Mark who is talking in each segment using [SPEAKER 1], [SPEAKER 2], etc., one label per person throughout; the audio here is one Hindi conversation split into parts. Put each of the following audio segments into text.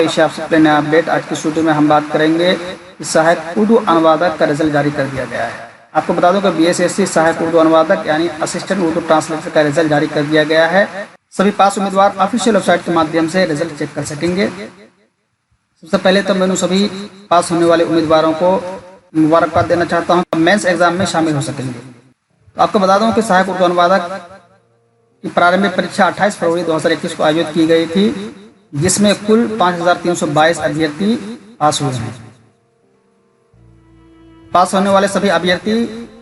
[SPEAKER 1] पेश है आपसे नया अपडेट। आज की वीडियो में हम बात करेंगे कि सहायक उर्दू अनुवादक का रिजल्ट जारी कर दिया गया है। आपको बता दूं कि बीएसएससी सहायक उर्दू अनुवादक यानी असिस्टेंट उर्दू ट्रांसलेटर का रिजल्ट जारी कर दिया गया है। सभी पास उम्मीदवार ऑफिशियल वेबसाइट के माध्यम से रिजल्ट चेक कर सकेंगे। सबसे पहले तो मैं सभी पास होने वाले उम्मीदवारों को मुबारकबाद देना चाहता हूँ, मेंस एग्जाम में शामिल हो सकेंगे। तो आपको बता दूं कि सहायक उर्दू अनुवादक की प्रारंभिक परीक्षा 28 फरवरी 2021 को आयोजित की गई थी, जिसमें कुल 5322 अभ्यर्थी पास हुए हैं। पास होने वाले सभी अभ्यर्थी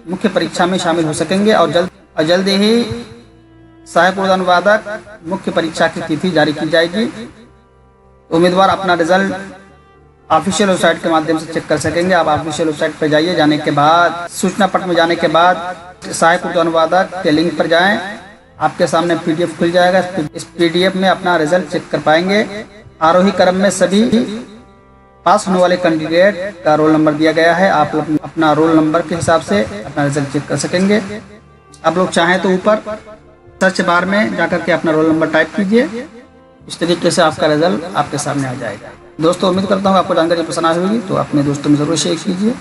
[SPEAKER 1] मुख्य परीक्षा में शामिल हो सकेंगे और जल्द ही सहायक उर्दू अनुवादक मुख्य परीक्षा की तिथि जारी की जाएगी। उम्मीदवार अपना रिजल्ट ऑफिशियल वेबसाइट के माध्यम से चेक कर सकेंगे। आप ऑफिशियल वेबसाइट पर जाइए, जाने के बाद सूचना पट में जाने के बाद सहायक उर्दू अनुवादक के लिंक पर जाएं। आपके सामने पीडीएफ खुल जाएगा। इस पीडीएफ में अपना रिजल्ट चेक कर पाएंगे। आरोही क्रम में सभी पास होने वाले कैंडिडेट का रोल नंबर दिया गया है। आप अपना रोल नंबर के हिसाब से अपना रिजल्ट चेक कर सकेंगे। आप लोग चाहें तो ऊपर सर्च बार में जाकर के अपना रोल नंबर टाइप कीजिए। इस तरीके से आपका रिजल्ट आपके सामने आ जाएगा। दोस्तों, उम्मीद करता हूँ आपको जानकारी पसंद आई होगी, तो अपने दोस्तों में जरूर शेयर कीजिए।